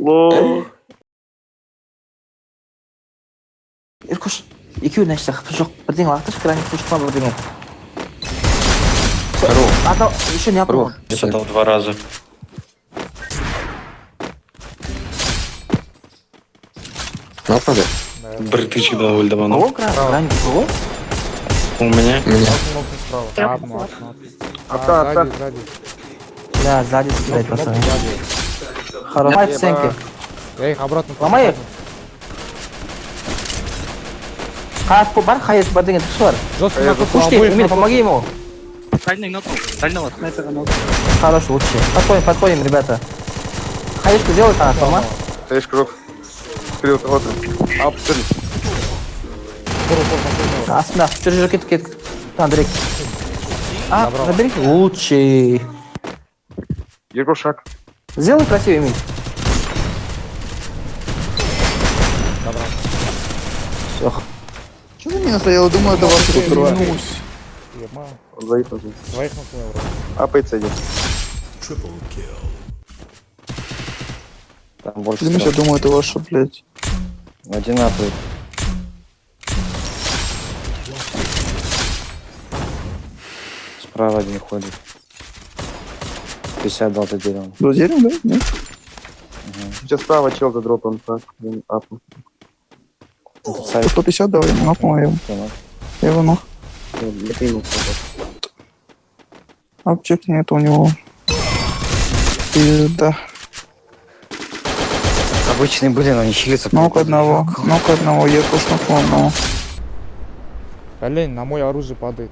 Лох. Иркуш, екеуін ашса жоқ, бірдеңе лақтыршы, граник пушка бірдеңе. Одно, еще не опробовал. Это в 2 раза. Напали? Бір тычек дал өлді бана. О, граник был. У меня. Справа. Одну. Сзади. Бля, сзади стреляет, пацаны. Сзади. Хорошо. Ломай ценки. Я их обратно Ломай их. Бар, хайет, бірдеңе дұрыс бар. Жестко Пушти, Эмиль, помоги ему. Дальний нокнул. Дальнего снайпера нокнул. Хорош, лучше. Подходим, ребята. Хаешку сделай, там, формат. Стоишь, кружок. Вперед, вот. Ап, вперед. Астында, жүр, кет. Там, директ. Заберите. Лучший. Егор, шаг. Сделай красивый, Эмиль. Все. Чего ты меня стоял? Думаю, это ваша культура. Двоих нужно. Двоих на вроде. Апается один. Там больше. Я думаю, это ваша, блядь. Одинаковый. Справа один ходит. 50 дал за деревом. За деревом, да? Нет? Сейчас справа чел за дропом. Апу. 150 дал, я нокнул его. Я его ног. Апчек нет у него. Пизда. Обычные были, но не хилятся. Нок одного. Я куш нокнул одного. Олень, на мой оружие падает.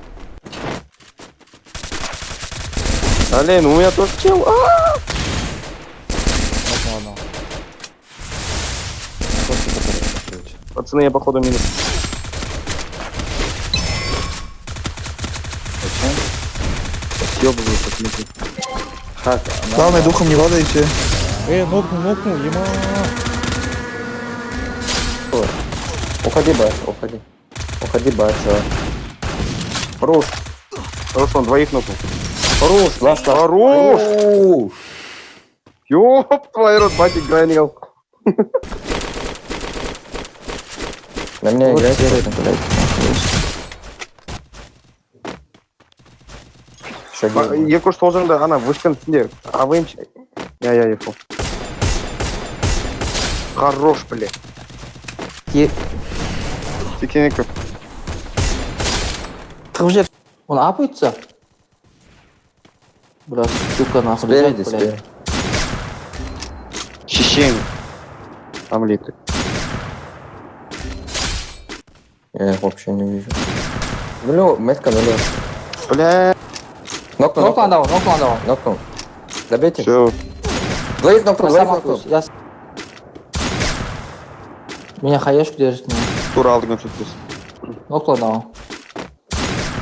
Олень, у меня тоже чел. Нокнул одного. Пацаны, я походу минус. Съебываю, посмотри. Хак. Главное, духом не падайте. Нокнул, ема. Уходи, Баш, уходи. Уходи, Баш. Хорош. Хорош, он двоих нокнул. Хорош, ласт. Хорош. Ёп, твой рот, батик гранил. На меня играет, блядь. Егор должен, да, она вышкан сінде. А вы им... Я ехал. Хорош, блядь. Тикеников. Тығып он апается? Бля, сука, нахуй. Спереди. Чечен. Омлеты. Я их вообще не вижу. Бля, метка нуля. Бля. Нокнул одного. Добейте. Все. Двоих нокнул. Меня хаешку держит. Тура алдыңа чөтпес. Нокнул одного.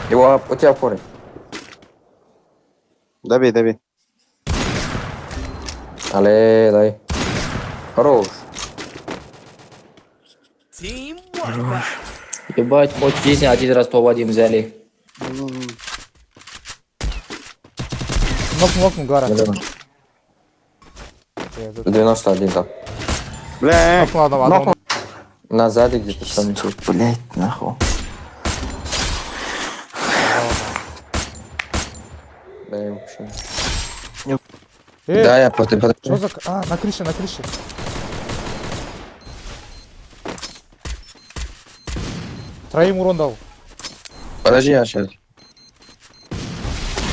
Его у тебя опоры. Добей. Але, дай. Хорош. Ебать, хоть в жизни один раз топ-1 взяли. Нокнул, гора. 91 там. Бля. Нокнул одного. Назад где-то там. Блять, нахуй. Да, я вообще. Да, Да, я подожди. Что за... на крыше. Троим урон дал. Подожди, я сейчас.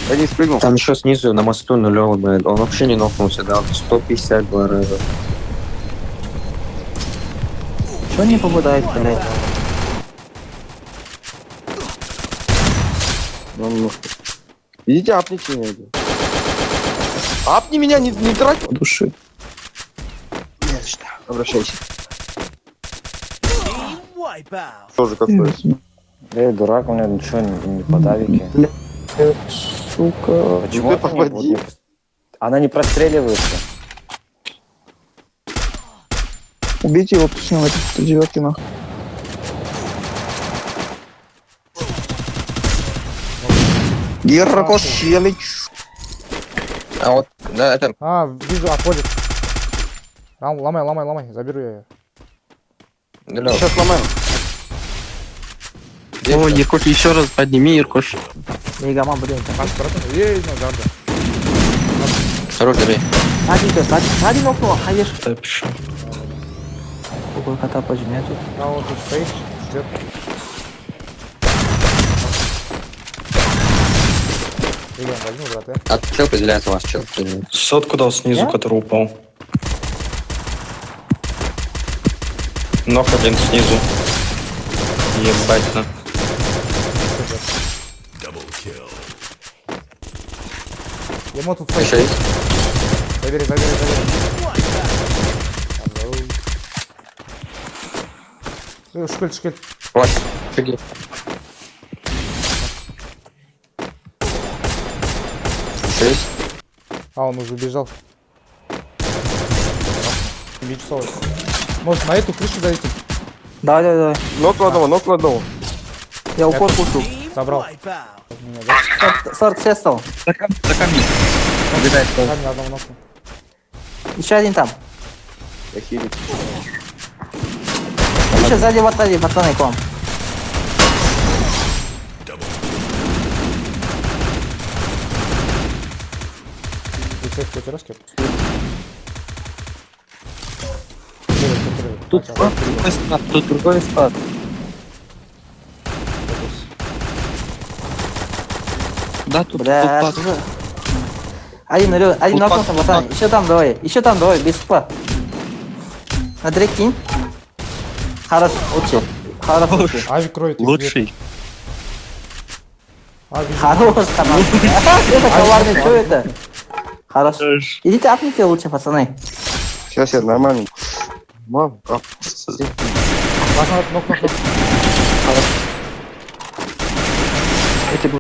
Я не спрыгнул. Там еще снизу на мосту нулевый, блядь. Он вообще не нокнулся, дал 152 раза. Чё не попадает, блять? Идите, апните меня. Апни меня, не трать. Души. Обращайся. Тоже как стоит. Дурак, у меня ничего не подавики. Сука. Почему ты попади? Она не простреливается. Убейте его, пусть снимает 109 нахуй. Геракош, Елич. А вот, да, это... А, вижу, отходит. Ломай, заберу я ее. Нулевой. Сейчас ломаем. О, Иркош, еще раз подними, Иркош. Мегаман, блин. Қаш баратын? Ей, мына жарды. Хорош, давай. Один окно, хаеш. Да, пишу. Какой кота пожмет тут. А он тут стоит, ждет. Регион, возьму, брат, я. А чел определяется ваш чел. Сотку дал снизу, Я? который упал. Ног один снизу. Ебать на. Ему тут Еще стоит. есть? Забери. Шкель. Вот. Шаги. Еще есть? А, он уже убежал. Бич совесть. Может, на эту крышу зайти? Давай. Ног одного. Я упор пушу. Собрал. 46 стал. За камень. Убегает. Камень одного нокну. Еще один там. Я хилит. Еще сзади в атаке, пацаны, к вам. Ты всех потеряшки? Тут другой склад, тут другой склад. Да, тут Бля, склад. что за- Один Упад, нокнулся, пацаны. Еще там давай, без спа. На дрейк кинь. Хорош, лучше. Авик кроет. их, Лучший. Авик. Хорош, канал. Это коварный, что это? Хорош. Идите апните лучше, пацаны. Сейчас я нормально. Мам, как? Нок. Эти